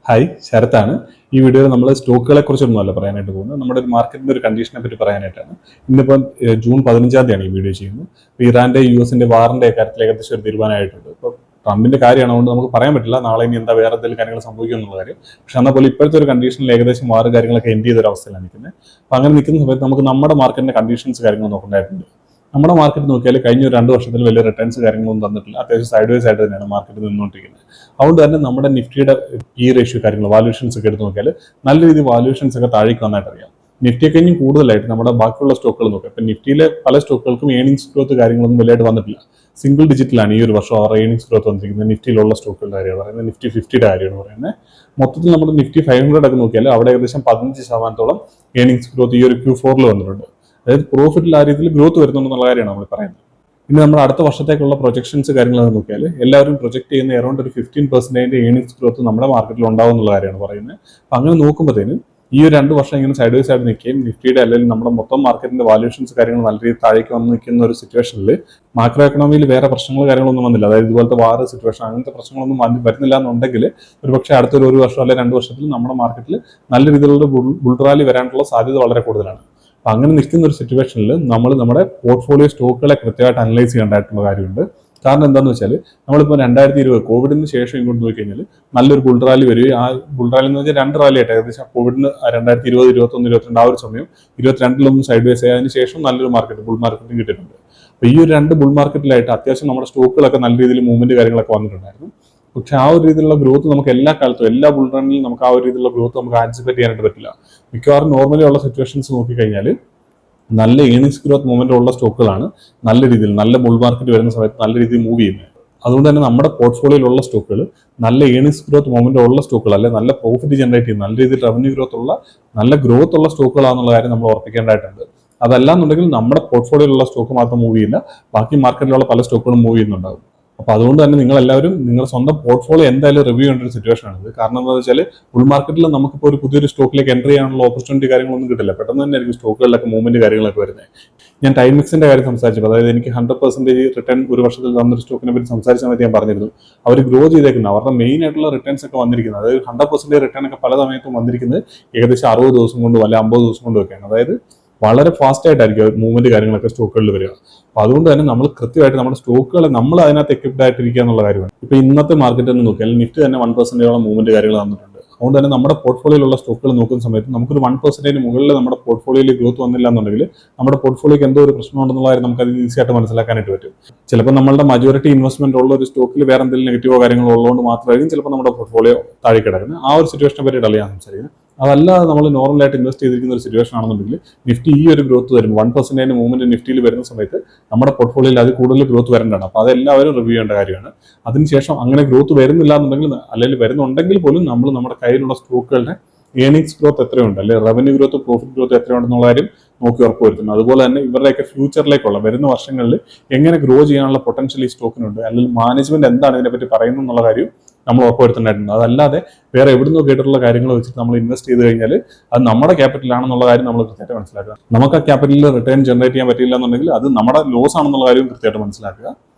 Hi, ശരത്താണ്. ഈ വീഡിയോയിൽ നമ്മൾ സ്റ്റോക്കുകളെ കുറിച്ചൊന്നുമല്ല പറയാനായിട്ട് പോകുന്നത്. നമ്മുടെ ഒരു മാർക്കറ്റിന്റെ ഒരു കണ്ടീഷനെ പറ്റി പറയാനായിട്ടാണ്. ഇന്നിപ്പം ജൂൺ 15 ഈ വീഡിയോ ചെയ്യുന്നത്. ഇപ്പോൾ ഇറാന്റെ US വാറിന്റെ കാര്യത്തിൽ ഏകദേശം ഒരു തീരുമാനമായിട്ടുണ്ട്. ഇപ്പോൾ ട്രംപിന്റെ കാര്യമാണ്, അതുകൊണ്ട് നമുക്ക് പറയാൻ പറ്റില്ല നാളെ ഇനി എന്താ വേറെ എന്തെങ്കിലും കാര്യങ്ങൾ സംഭവിക്കും എന്നുള്ള കാര്യം. പക്ഷെ എന്നാൽ പോലും ഇപ്പോഴത്തെ ഒരു കണ്ടീഷനിൽ ഏകദേശം വാറ് കാര്യങ്ങളൊക്കെ എൻഡ് ചെയ്തൊരു അവസ്ഥയിലാണ് നിൽക്കുന്നത്. അപ്പോൾ അങ്ങനെ നിൽക്കുന്ന സമയത്ത് നമുക്ക് നമ്മുടെ മാർക്കറ്റിന്റെ കണ്ടീഷൻസ് കാര്യങ്ങൾ നോക്കേണ്ടതായിട്ടുണ്ട്. നമ്മുടെ മാർക്കറ്റ് നോക്കിയാൽ കഴിഞ്ഞ ഒരു 2 വർഷത്തിൽ വലിയ റിട്ടേൺസ് കാര്യങ്ങളൊന്നും തന്നിട്ടില്ല. അത്യാവശ്യം സൈഡ് വൈസ് ആയിട്ട് തന്നെയാണ് മാർക്കറ്റ് നിന്നുകൊണ്ടിരിക്കുന്നത്. അതുകൊണ്ട് തന്നെ നമ്മുടെ നിഫ്റ്റിയുടെ റേഷ്യോ കാര്യങ്ങൾ വാല്യൂഷൻസ് ഒക്കെ എടുത്ത് നോക്കിയാൽ നല്ല രീതിയിൽ വാല്യൂഷൻസ് ഒക്കെ താഴേക്ക് വന്നായിട്ട് അറിയാം. നിഫ്റ്റിയെ കഴിഞ്ഞും കൂടുതലായിട്ട് നമ്മുടെ ബാക്കിയുള്ള സ്റ്റോക്കുകൾ നോക്കാം. ഇപ്പം നിഫ്റ്റിയിലെ പല സ്റ്റോക്കുകൾക്കും ഏണിംഗ്സ് ഗ്രോത്ത് കാര്യങ്ങളൊന്നും വലിയായിട്ട് വന്നിട്ടില്ല. സിംഗിൾ ഡിജിറ്റിലാണ് ഈ ഒരു വർഷം അവരുടെ ഏണിംഗ്സ് ഗ്രോത്ത് വന്നിരിക്കുന്നത്. നിഫ്റ്റിയിലുള്ള സ്റ്റോക്കുകളുടെ കാര്യമാണ് പറയുന്നത്, നിഫ്റ്റി 50യുടെ കാര്യമാണ് പറയുന്നത്. മൊത്തത്തിൽ നമ്മുടെ നിഫ്റ്റി 500 ഒക്കെ നോക്കിയാൽ അവിടെ ഏകദേശം 15% ഏണിംഗ്സ് ഗ്രോത്ത് ഈ ഒരു Q4 വന്നിട്ടുണ്ട്. അതായത് പ്രോഫിറ്റിൽ ആ രീതിയിൽ ഗ്രോത്ത് വരുന്നുണ്ടെന്നുള്ള കാര്യമാണ് നമ്മൾ പറയുന്നത്. ഇനി നമ്മൾ അടുത്ത വർഷത്തേക്കുള്ള പ്രൊജക്ഷൻസ് കാര്യങ്ങളൊക്കെ നോക്കിയാൽ എല്ലാവരും പ്രൊജക്ട് ചെയ്യുന്ന അറൗണ്ട് ഒരു 15% ഏണിംഗ്സ് ഗ്രോത്ത് നമ്മുടെ മാർക്കറ്റിൽ ഉണ്ടാവും എന്നുള്ള കാര്യമാണ് പറയുന്നത്. അപ്പം അങ്ങനെ നോക്കുമ്പോഴത്തേനും ഈ ഒരു 2 വർഷം ഇങ്ങനെ സൈഡ് വൈസ് ആയിട്ട് നിൽക്കുകയും നിഫ്റ്റിയുടെ അല്ലെങ്കിൽ നമ്മുടെ മൊത്തം മാർക്കറ്റിന്റെ വാല്യൂഷൻസ് കാര്യങ്ങൾ നല്ല രീതിയിൽ താഴേക്ക് വന്ന് നിൽക്കുന്ന ഒരു സിറ്റുവേഷനിൽ മാക്രോ എക്കണോമിയിൽ വേറെ പ്രശ്നങ്ങൾ കാര്യങ്ങളൊന്നും വന്നില്ല. അതായത് ഇതുപോലത്തെ വാർ സിറ്റുവേഷൻ അങ്ങനത്തെ പ്രശ്നങ്ങളൊന്നും വരുന്നില്ല എന്നുണ്ടെങ്കിൽ ഒരുപക്ഷെ അടുത്തൊരു 1 വർഷം അല്ലെങ്കിൽ 2 വർഷത്തിൽ നമ്മുടെ മാർക്കറ്റിൽ നല്ല രീതിയിലുള്ള ബുൾ റാലി വരാനുള്ള സാധ്യത വളരെ കൂടുതലാണ്. അപ്പം അങ്ങനെ നിൽക്കുന്ന ഒരു സിറ്റുവേഷനിൽ നമ്മൾ നമ്മുടെ പോർട്ട്ഫോളിയോ സ്റ്റോക്കുകളെ കൃത്യമായിട്ട് അനലൈസ് ചെയ്യേണ്ടതായിട്ടുള്ള കാര്യമുണ്ട്. കാരണം എന്താണെന്ന് വെച്ചാൽ നമ്മളിപ്പോൾ 2020 കോവിഡിന് ശേഷം ഇങ്ങോട്ട് നോക്കിക്കഴിഞ്ഞാൽ നല്ലൊരു ബുൾ റാലി വരികയും ആ ബുൾ റാലി എന്ന് വെച്ചാൽ 2 റാലി ആയിട്ട് ഏകദേശം കോവിഡിന് 2020, 21, 22 ആ ഒരു സമയം 22 സൈഡ് വേസ് ആയതിനു ശേഷം നല്ലൊരു ബുൾ മാർക്കറ്റ് കിട്ടിയിട്ടുണ്ട്. അപ്പോൾ ഈ ഒരു 2 ബുൾ മാർക്കറ്റിലായിട്ട് അത്യാവശ്യം നമ്മുടെ സ്റ്റോക്കുകളൊക്കെ നല്ല രീതിയിൽ മൂവ്മെന്റ് കാര്യങ്ങളൊക്കെ വന്നിട്ടുണ്ടായിരുന്നു. പക്ഷെ ആ ഒരു രീതിയിലുള്ള ഗ്രോത്ത് നമുക്ക് എല്ലാ കാലത്തും എല്ലാ ബുൾ റണ്ണിലും നമുക്ക് ആ ഒരു രീതിയിലുള്ള ഗ്രോത്ത് നമുക്ക് ആൻറ്റിസിപ്പേറ്റ് ചെയ്യാനായിട്ട് പറ്റില്ല. മിക്കവാറും നോർമലി ഉള്ള സിറ്റുവേഷൻസ് നോക്കിക്കഴിഞ്ഞാൽ നല്ല ഏണിംഗ്സ് ഗ്രോത്ത് മൂവ്മെന്റ് ഉള്ള സ്റ്റോക്കുകളാണ് നല്ല രീതിയിൽ നല്ല ബുൾ മാർക്കറ്റ് വരുന്ന സമയത്ത് നല്ല രീതിയിൽ മൂവ് ചെയ്യുന്നത്. അതുകൊണ്ട് തന്നെ നമ്മുടെ പോർട്ട്ഫോളിയോയിലുള്ള സ്റ്റോക്കുകൾ നല്ല ഏണിംഗ്സ് ഗ്രോത്ത് മൂവ്മെന്റ് ഉള്ള സ്റ്റോക്കുകൾ, അല്ലെ നല്ല പ്രോഫിറ്റ് ജനറേറ്റ് ചെയ്യുന്ന നല്ല രീതിയിൽ റവന്യൂ നല്ല ഗ്രോത്ത് ഉള്ള സ്റ്റോക്കുകളാണെന്നുള്ള കാര്യം നമ്മൾ ഉറപ്പിക്കേണ്ടതായിട്ടുണ്ട്. അതല്ലാന്നുണ്ടെങ്കിൽ നമ്മുടെ പോർട്ട്ഫോളിയോയിലുള്ള സ്റ്റോക്ക് മാത്രം മൂവ് ചെയ്യില്ല, ബാക്കി മാർക്കറ്റിലുള്ള പല സ്റ്റോക്കുകളും മൂവ് ചെയ്യുന്നുണ്ടാകും. അപ്പോൾ അതുകൊണ്ട് തന്നെ നിങ്ങൾ എല്ലാവരും നിങ്ങളുടെ സ്വന്തം പോർട്ട്ഫോളിയോ എന്തായാലും റിവ്യൂ ചെയ്യേണ്ട ഒരു സിറ്റുവേഷൻ ആണ്. കാരണം എന്താണെന്ന് വെച്ചാൽ ബുൾ മാർക്കറ്റിൽ നമുക്കിപ്പോൾ ഒരു പുതിയൊരു സ്റ്റോക്കിലേക്ക് എൻട്രി ചെയ്യാനുള്ള ഓപ്പർച്യൂണിറ്റി കാര്യങ്ങളൊന്നും കിട്ടില്ല. പെട്ടെന്ന് തന്നെ ആയിരിക്കും സ്റ്റോക്കുകളിലൊക്കെ മൂവ്മെന്റ് കാര്യങ്ങളൊക്കെ വരുന്നത്. ഞാൻ ടൈം മിക്സിന്റെ കാര്യം സംസാരിച്ചപ്പോൾ, അതായത് എനിക്ക് 100% റിട്ടേൺ ഒരു വർഷത്തിൽ തന്നൊരു സ്റ്റോക്കിനെ പറ്റി സംസാരിച്ച സമയത്ത് ഞാൻ പറഞ്ഞിരുന്നു അവർ ഗ്രോ ചെയ്തേക്കുന്നത്, അവരുടെ മെയിൻ ആയിട്ടുള്ള റിട്ടേൺസ് ഒക്കെ വന്നിരിക്കുന്നത്, അതായത് 100% റിട്ടേൺ ഒക്കെ പല സമയത്തും വന്നിരിക്കുന്നത് ഏകദേശം 60 ദിവസം കൊണ്ടും അല്ലെ 50 ദിവസം കൊണ്ടും ഒക്കെയാണ്. അതായത് വളരെ ഫാസ്റ്റ് ആയിട്ടായിരിക്കും മൂവ്മെന്റ് കാര്യങ്ങളൊക്കെ സ്റ്റോക്കുകളിൽ വരിക. അപ്പോൾ അതുകൊണ്ട് തന്നെ നമ്മൾ കൃത്യമായിട്ട് നമ്മുടെ സ്റ്റോക്കുകളെ നമ്മൾ അതിനകത്ത് എക്വിപ്ഡ് ആയിട്ടിരിക്കുക എന്നുള്ള കാര്യമാണ്. ഇപ്പോൾ ഇന്നത്തെ മാർക്കറ്റ് എന്ന് നോക്കിയാൽ നിഫ്റ്റി തന്നെ 1% മൂവ്മെന്റ് കാര്യങ്ങൾ തന്നിട്ടുണ്ട്. അതുകൊണ്ട് തന്നെ നമ്മുടെ പോർട്ട്ഫോളിയോയിലുള്ള സ്റ്റോക്കുകൾ നോക്കുന്ന സമയത്ത് നമുക്കൊരു 1% മുകളിൽ നമ്മുടെ പോർട്ട്ഫോളിയോയിൽ ഗ്രോത്ത് വന്നില്ല എന്നുണ്ടെങ്കിൽ നമ്മുടെ പോർട്ട്ഫോളിയോക്ക് എന്തോ ഒരു പ്രശ്നം ഉണ്ടെന്നുള്ള കാര്യം നമുക്ക് അത് ഈസി ആയിട്ട് മനസ്സിലാക്കാനായിട്ട് പറ്റും. ചിലപ്പോൾ നമ്മളുടെ മജോറിറ്റി ഇൻവെസ്റ്റ്മെന്റ് ഉള്ള ഒരു സ്റ്റോക്കിൽ വേറെ എന്തെങ്കിലും നെഗറ്റീവോ കാര്യങ്ങളോ ഉള്ളതുകൊണ്ട് മാത്രമായിരിക്കും ചിലപ്പോൾ നമ്മുടെ പോർട്ട്ഫോളിയോ താഴെ കിടക്കുന്നത്. ആ ഒരു സിറ്റുവേഷനെ പറ്റിയിട്ടല്ല ഞാൻ സംസാരിക്കുന്നത്. അതല്ലാതെ നമ്മൾ നോർമലായിട്ട് ഇൻവെസ്റ്റ് ചെയ്തിരിക്കുന്ന ഒരു സിറ്റുവേഷൻ ആണെന്നുണ്ടെങ്കിൽ നിഫ്റ്റി ഈ ഒരു ഗ്രോത്ത് വരും 1% മൂവ്മെന്റ് നിഫ്റ്റിയിൽ വരുന്ന സമയത്ത് നമ്മുടെ പോർട്ട്ഫോളിയോയിൽ അത് കൂടുതൽ ഗ്രോത്ത് വരേണ്ടതാണ്. അപ്പോൾ അതെല്ലാവരും റിവ്യൂ ചെയ്യേണ്ട കാര്യമാണ്. അതിനുശേഷം അങ്ങനെ ഗ്രോത്ത് വരുന്നില്ല എന്നുണ്ടെങ്കിൽ, അല്ലെങ്കിൽ വരുന്നുണ്ടെങ്കിൽ പോലും നമ്മൾ നമ്മുടെ കയ്യിലുള്ള സ്റ്റോക്കുകളുടെ ഏണിംഗ്സ് ഗ്രോത്ത് എത്രയുണ്ട്, അല്ലെങ്കിൽ റവന്യൂ ഗ്രോത്ത്, പ്രോഫിറ്റ് ഗ്രോത്ത് എത്രയുണ്ടെന്നുള്ള കാര്യം നോക്കി ഉറപ്പുവരുത്തുന്നു. അതുപോലെ തന്നെ ഇവരുടെയൊക്കെ ഫ്യൂച്ചറിലേക്കുള്ള വരുന്ന വർഷങ്ങളിൽ എങ്ങനെ ഗ്രോ ചെയ്യാനുള്ള പൊട്ടൻഷ്യൽ ഈ സ്റ്റോക്കിനുണ്ട്, അല്ലെങ്കിൽ മാനേജ്മെന്റ് എന്താണ് ഇതിനെപ്പറ്റി പറയുന്നത് എന്നുള്ള കാര്യം നമ്മൾ ഉറപ്പുവരുത്തേണ്ടതായിട്ടുണ്ട്. അതല്ലാതെ വേറെ എവിടുന്നോ കേട്ടിട്ടുള്ള കാര്യങ്ങൾ വെച്ചിട്ട് നമ്മൾ ഇൻവെസ്റ്റ് ചെയ്ത് കഴിഞ്ഞാൽ അത് നമ്മുടെ ക്യാപിറ്റലാണെന്നുള്ള കാര്യം നമ്മൾ കൃത്യമായിട്ട് മനസ്സിലാക്കുക. നമുക്ക് ആ ക്യാപിറ്റലിൽ റിട്ടേൺ ജനറേറ്റ് ചെയ്യാൻ പറ്റില്ല എന്നുണ്ടെങ്കിൽ അത് നമ്മുടെ ലോസ് ആണെന്നുള്ള കാര്യം കൃത്യമായിട്ട് മനസ്സിലാക്കുക.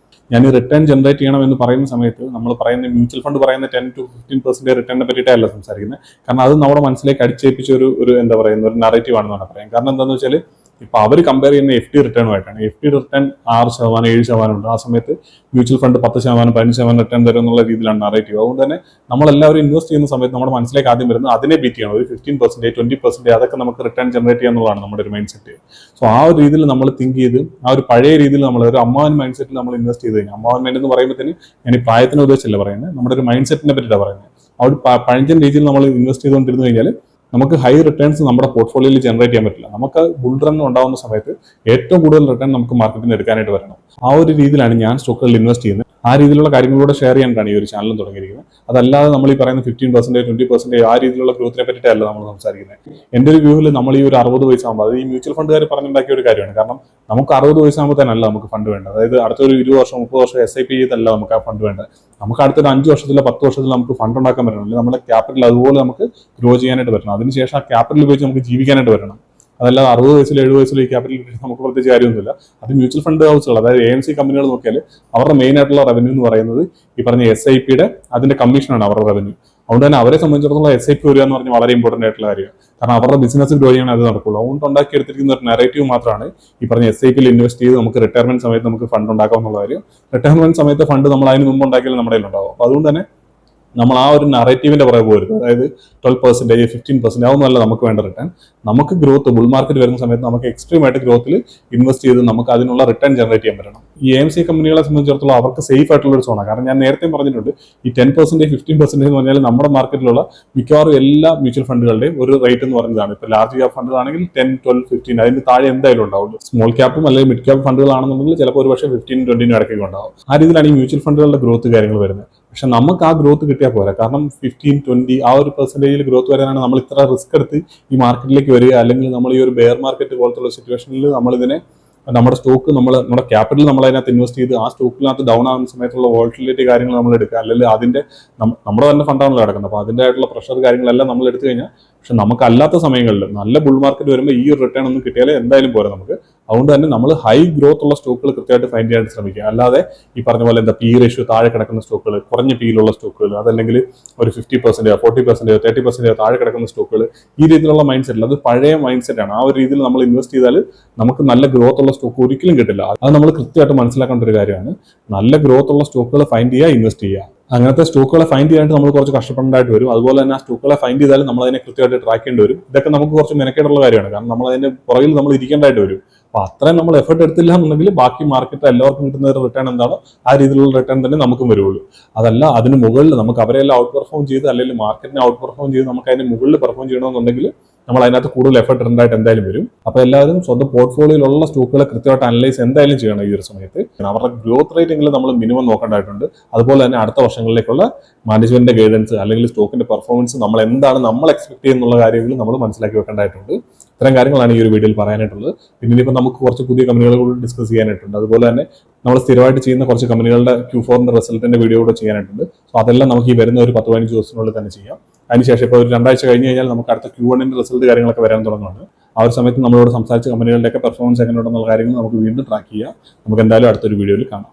ഞാൻ ഈ റിട്ടേൺ ജനറേറ്റ് ചെയ്യണം എന്ന് പറയുന്ന സമയത്ത് നമ്മൾ പറയുന്ന മ്യൂച്വൽ ഫണ്ട് പറയുന്ന 10 to 15% റിട്ടേണിനെ പറ്റിയിട്ടല്ല സംസാരിക്കുന്നത്. കാരണം അത് നമ്മുടെ മനസ്സിലേക്ക് അടിച്ചേൽപ്പിച്ച ഒരു എന്താ പറയുന്ന ഒരു നറേറ്റീവ് ആണെന്നാണ് പറയാം. കാരണം എന്താണെന്ന് വെച്ചാൽ ഇപ്പൊ അവർ കമ്പയർ ചെയ്യുന്ന FD റിട്ടേണുമായിട്ടാണ്. FD റിട്ടേൺ 6%, 7% ഉണ്ട്. ആ സമയത്ത് മ്യൂച്വൽ ഫണ്ട് 10%, 15% റിട്ടേൺ തരും എന്നുള്ള രീതിയിലാണ് നറേറ്റീവ്. അതുകൊണ്ട് തന്നെ നമ്മളെല്ലാവരും ഇൻവെസ്റ്റ് ചെയ്യുന്ന സമയത്ത് നമ്മുടെ മനസ്സിലേക്ക് ആദ്യം വരുന്നത് അതിനെ ബീറ്റ് ചെയ്യണം. ഒരു 15%, 20% അതൊക്കെ നമുക്ക് റിട്ടേൺ ജനറേറ്റ് ചെയ്യാന്നുള്ളതാണ് നമ്മുടെ ഒരു മൈൻഡ് സെറ്റ്. സോ ആ ഒരു രീതിയിൽ നമ്മൾ തിങ്ക് ചെയ്ത് ആ ഒരു പഴയ രീതിയിൽ നമ്മൾ ഒരു അമ്മാവൻ മൈൻഡ് സെറ്റിൽ നമ്മൾ ഇൻവെസ്റ്റ് ചെയ്ത് കഴിഞ്ഞാൽ, അമ്മാവൻ മൈൻഡ് എന്ന് പറയുമ്പോഴത്തേന് ഞാൻ ഈ പ്രായത്തിനെ ഉദ്ദേശിച്ചല്ല പറയുന്നത്, നമ്മുടെ ഒരു മൈൻഡ് സെറ്റിനെ പറ്റിയിട്ടാണ് പറയുന്നത്. ആ ഒരു പഴഞ്ചൻ രീതിയിൽ നമ്മൾ ഇൻവെസ്റ്റ് ചെയ്തുകൊണ്ടിരുന്നു കഴിഞ്ഞാൽ നമുക്ക് ഹൈ റിട്ടേൺസ് നമ്മുടെ പോർട്ട്ഫോളിയോയിൽ ജനറേറ്റ് ചെയ്യാൻ പറ്റില്ല. നമുക്ക് ബുൾ റൺ ഉണ്ടാകുന്ന സമയത്ത് ഏറ്റവും കൂടുതൽ റിട്ടേൺ നമുക്ക് മാർക്കറ്റിൽ നിന്ന് എടുക്കാനായിട്ട് വരണം. ആ ഒരു രീതിയിലാണ് ഞാൻ സ്റ്റോക്കുകളിൽ ഇൻവെസ്റ്റ് ചെയ്യുന്നത്. ആ രീതിയിലുള്ള കാര്യങ്ങളൂടെ ഷെയർ ചെയ്യാനാണ് ഈ ഒരു ചാനൽ തുടങ്ങിയിരിക്കുന്നത്. അതല്ലാതെ നമ്മൾ ഈ പറയുന്ന 15%, 20% ആ രീതിയിലുള്ള ഗ്രോത്തിനെ പറ്റിയിട്ടല്ല നമ്മൾ സംസാരിക്കുന്നത്. എൻ്റെ ഒരു വ്യൂവിൽ നമ്മൾ ഈ ഒരു 60 വയസ്സാകുമ്പോൾ, അത് ഈ മ്യൂച്വൽ ഫണ്ടുകാർ പറഞ്ഞുണ്ടാക്കിയ ഒരു കാര്യമാണ്. കാരണം നമുക്ക് 60 വയസ്സാകുമ്പോൾ തന്നെ അല്ല നമുക്ക് ഫണ്ട് വേണ്ടത്. അതായത് അടുത്തൊരു 20 വർഷം 30 വർഷം SIP ചെയ്തല്ല നമുക്ക് ആ ഫണ്ട് വേണ്ടത്. നമുക്ക് അടുത്തൊരു 5 വർഷത്തിലോ 10 വർഷത്തിലോ നമുക്ക് ഫണ്ട് ഉണ്ടാക്കാൻ പറ്റണം. അല്ലെങ്കിൽ നമ്മുടെ ക്യാപിറ്റൽ അതുപോലെ നമുക്ക് ഗ്രോ ചെയ്യാനായിട്ട് പറ്റണം. അതിനുശേഷം ആ ക്യാപിറ്റൽ ഉപയോഗിച്ച് നമുക്ക് ജീവിക്കാനായിട്ട് വരണം. അതല്ലാതെ 60 വയസ്സിലോ 70 വയസ്സിലോ ഈ ക്യാപിറ്റൽ നമുക്ക് പ്രത്യേകിച്ച് കാര്യമൊന്നുമില്ല. അത് മ്യൂച്വൽ ഫണ്ട് ഹൗസുകൾ, അതായത് AMC കമ്പനികൾ നോക്കിയാൽ അവരുടെ മെയിൻ ആയിട്ടുള്ള റവന്യൂ എന്ന് പറയുന്നത് ഈ പറഞ്ഞ SIPയുടെ അതിന്റെ കമ്മീഷനാണ് അവരുടെ റവന്യൂ. അതുകൊണ്ട് തന്നെ അവരെ സംബന്ധിച്ചിടത്തോളം SIP വരിക എന്ന് പറഞ്ഞാൽ വളരെ ഇമ്പോർട്ടന്റ് ആയിട്ടുള്ള കാര്യമാണ്. കാരണം അവരുടെ ബിസിനസ് ഗ്രോ ചെയ്യാൻ അത് നടക്കുള്ളൂ. അതുകൊണ്ട് ഉണ്ടാക്കിയെടുത്തിരിക്കുന്ന ഒരു നെറേറ്റീവ് മാത്രമാണ് ഈ പറഞ്ഞ SIP ഇൻവെസ്റ്റ് ചെയ്ത് നമുക്ക് റിട്ടയർമെന്റ് സമയത്ത് നമുക്ക് ഫണ്ട് ഉണ്ടാക്കാം എന്നുള്ള കാര്യം. റിട്ടയർമെന്റ് സമയത്ത് ഫണ്ട് നമ്മൾ അതിന് മുമ്പ് ഉണ്ടാക്കിയാലും നമ്മുടെ കയ്യിലുണ്ടാവും. അപ്പോൾ അതുകൊണ്ട് തന്നെ നമ്മൾ ആ ഒരു നറേറ്റീവിന്റെ പുറകെ പോകരുത്. അതായത് 12%, 15% അതൊന്നുമല്ല നമുക്ക് വേണ്ട റിട്ടേൺ. നമുക്ക് ഗ്രോത്ത് ബുൾ മാർക്കറ്റ് വരുന്ന സമയത്ത് നമുക്ക് എക്സ്ട്രീം ആയിട്ട് ഗ്രോത്തിൽ ഇൻവെസ്റ്റ് ചെയ്ത് നമുക്ക് അതിനുള്ള റിട്ടേൺ ജനറേറ്റ് ചെയ്യാൻ പറ്റണം. ഈ AMC കമ്പനികളെ സംബന്ധിച്ചിടത്തോളം അവർക്ക് സേഫ് ആയിട്ടുള്ള ഒരു സോണാണ്. കാരണം ഞാൻ നേരത്തെ പറഞ്ഞിട്ടുണ്ട്, ഈ 10%, 15% എന്ന് പറഞ്ഞാൽ നമ്മുടെ മാർക്കറ്റിലുള്ള മിക്കവാറും എല്ലാ മ്യൂച്വൽ ഫണ്ടുകളുടെയും ഒരു റേറ്റ് എന്ന് പറയുന്നതാണ്. ഇപ്പോൾ ലാർജ് ക്യാപ് ഫണ്ടുകളാണെങ്കിൽ 10, 12, 15 അതിന് താഴെ എന്തായാലും ഉണ്ടാവും. സ്മോൾ ക്യാപ്പും അല്ലെങ്കിൽ മിഡ് ക്യാപ് ഫണ്ടുകളാണെന്നുണ്ടെങ്കിൽ ചിലപ്പോൾ ഒരു പക്ഷേ 15, 20 ഇടയ്ക്കൊക്കെ ഉണ്ടാവും. ആ രീതിയിലാണ് ഈ മ്യൂച്വൽ ഫണ്ടുകളുടെ ഗ്രോത്ത് കാര്യങ്ങൾ വരുന്നത്. പക്ഷെ നമുക്ക് ആ ഗ്രോത്ത് കിട്ടിയാൽ പോരാ. കാരണം 15, 20 ആ ഒരു പെർസെൻറ്റേജിൽ ഗ്രോത്ത് വരാനാണ് നമ്മൾ ഇത്ര റിസ്ക് എടുത്ത് ഈ മാർക്കറ്റിലേക്ക് വരിക. അല്ലെങ്കിൽ നമ്മൾ ഈ ഒരു ബെയർ മാർക്കറ്റ് പോലത്തുള്ള സിറ്റുവേഷനിൽ നമ്മളിതിനെ നമ്മുടെ സ്റ്റോക്ക് നമ്മുടെ ക്യാപിറ്റൽ നമ്മൾ അതിനകത്ത് ഇൻവെസ്റ്റ് ചെയ്ത് ആ സ്റ്റോക്കിനകത്ത് ഡൗൺ ആകുന്ന സമയത്തുള്ള വോളറ്റിലിറ്റി കാര്യങ്ങൾ നമ്മൾ എടുക്കുക. അല്ലെങ്കിൽ അതിന്റെ നമ്മുടെ തന്നെ ഫണ്ടാണല്ലോ കിടക്കുന്നത്. അപ്പോൾ അതിൻ്റെ ആയിട്ടുള്ള പ്രഷർ കാര്യങ്ങളെല്ലാം നമ്മൾ എടുത്തു കഴിഞ്ഞാൽ, പക്ഷെ നമുക്കല്ലാത്ത സമയങ്ങളിൽ നല്ല ബുൾ മാർക്കറ്റ് വരുമ്പോൾ ഈ ഒരു റിട്ടേൺ ഒന്നും കിട്ടിയാലേ എന്തായാലും പോരാ നമുക്ക്. അതുകൊണ്ട് തന്നെ നമ്മൾ ഹൈ ഗ്രോത്ത് ഉള്ള സ്റ്റോക്കുകൾ കൃത്യമായിട്ട് ഫൈൻഡ് ചെയ്യാൻ ശ്രമിക്കുക. അല്ലാതെ ഈ പറഞ്ഞ പോലെ എന്താ PE റേഷ്യോ താഴെ കിടക്കുന്ന സ്റ്റോക്കുകൾ, കുറഞ്ഞ PE-യിലുള്ള സ്റ്റോക്കുകൾ, അതല്ലെങ്കിൽ ഒരു 50%, 40%, 30% താഴെ കിടക്കുന്ന സ്റ്റോക്കുകൾ, ഈ രീതിയിലുള്ള മൈൻഡ് സെറ്റിൽ അത് പഴയ മൈൻഡ് സെറ്റാണ്. ആ ഒരു രീതിയിൽ നമ്മൾ ഇൻവെസ്റ്റ് ചെയ്താൽ നമുക്ക് നല്ല ഗ്രോത്ത് ഉള്ള സ്റ്റോക്ക് ഒരിക്കലും കിട്ടില്ല. അത് നമ്മൾ കൃത്യമായിട്ട് മനസ്സിലാക്കേണ്ട ഒരു കാര്യമാണ്. നല്ല ഗ്രോത്ത് ഉള്ള സ്റ്റോക്കുകൾ ഫൈൻഡ് ചെയ്യുക, ഇൻവെസ്റ്റ് ചെയ്യുക. അങ്ങനത്തെ സ്റ്റോക്കുകളെ ഫൈൻഡ് ചെയ്യാനായിട്ട് നമ്മൾ കുറച്ച് കഷ്ടപ്പെടേണ്ടതായിട്ട് വരും. അതുപോലെ തന്നെ ആ സ്റ്റോക്കുകളെ ഫൈൻഡ് ചെയ്താലും നമ്മൾ അതിനെ കൃത്യമായിട്ട് ട്രാക്ക് ചെയ്യേണ്ടി വരും. ഇതൊക്കെ നമുക്ക് കുറച്ച് മെനക്കേടുള്ള കാര്യമാണ്. കാരണം നമ്മൾ അതിന്റെ പുറകിൽ നമ്മൾ ഇരിക്കേണ്ടതായിട്ട് വരും. അപ്പോൾ അത്രയും നമ്മൾ എഫർട്ട് എടുത്തില്ല എന്നുണ്ടെങ്കിൽ ബാക്കി മാർക്കറ്റ് എല്ലാവർക്കും കിട്ടുന്ന ഒരു റിട്ടേൺ എന്താണോ ആ രീതിയിലുള്ള റിട്ടേൺ തന്നെ നമുക്കും വരുള്ളൂ. അതല്ല അതിന് മുകളിൽ നമുക്ക് അവരെല്ലാം ഔട്ട് പെർഫോം ചെയ്ത് അല്ലെങ്കിൽ മാർക്കറ്റിനെ ഔട്ട് പെർഫോം ചെയ്ത് നമുക്ക് അതിന് മുകളിൽ പെർഫോം ചെയ്യണമെന്നുണ്ടെങ്കിൽ നമ്മൾ അതിനകത്ത് കൂടുതൽ എഫർട്ട് ഇടേണ്ടതായിട്ട് എന്തായാലും വരും. അപ്പോൾ എല്ലാവരും സ്വന്തം പോർട്ട്ഫോളിയോയിലുള്ള സ്റ്റോക്കുകളെ കൃത്യമായിട്ട് അനലൈസ് എന്തായാലും ചെയ്യണം ഈ ഒരു സമയത്ത്. അവരുടെ ഗ്രോത്ത് റേറ്റ് എങ്കിലും നമ്മൾ മിനിമം നോക്കേണ്ടതായിട്ടുണ്ട്. അതുപോലെ തന്നെ അടുത്ത വർഷങ്ങളിലേക്കുള്ള മാനേജ്മെന്റിന്റെ ഗൈഡൻസ് അല്ലെങ്കിൽ സ്റ്റോക്കിന്റെ പെർഫോമൻസ് നമ്മൾ എന്താണ് നമ്മൾ എക്സ്പെക്ട് ചെയ്യുന്നുള്ള കാര്യങ്ങൾ നമ്മൾ മനസ്സിലാക്കി വെക്കേണ്ടതായിട്ടുണ്ട്. ഇത്തരം കാര്യങ്ങളാണ് ഈ ഒരു വീഡിയോയിൽ പറയാനായിട്ടുള്ളത്. പിന്നെ ഇനിയിപ്പോൾ നമുക്ക് കുറച്ച് പുതിയ കമ്പനികളെ കൂടി ഡിസ്കസ് ചെയ്യാനായിട്ടുണ്ട്. അതുപോലെ തന്നെ നമ്മൾ സ്ഥിരമായിട്ട് ചെയ്യുന്ന കുറച്ച് കമ്പനികളുടെ Q4 റിസൾട്ടിന്റെ വീഡിയോ കൂടെ ചെയ്യാനായിട്ടുണ്ട്. സോ അതെല്ലാം നമുക്ക് ഈ വരുന്ന ഒരു 10-15 ദിവസത്തിനുള്ളിൽ തന്നെ ചെയ്യാം. അതിനുശേഷം ഇപ്പോൾ ഒരു 2 ആഴ്ച കഴിഞ്ഞ് കഴിഞ്ഞാൽ നമുക്ക് അടുത്ത Q1 റിസൾട്ട് കാര്യങ്ങളൊക്കെ വരാൻ തുടങ്ങുന്നുണ്ട്. ആ ഒരു സമയത്ത് നമ്മളോട് സംസാരിച്ച കമ്പനികളുടെയൊക്കെ പെർഫോമൻസ് എങ്ങനെയുണ്ടെന്നുള്ള കാര്യങ്ങൾ നമുക്ക് വീണ്ടും ട്രാക്ക് ചെയ്യാം. നമുക്ക് എന്തായാലും അടുത്തൊരു വീഡിയോയിൽ കാണാം.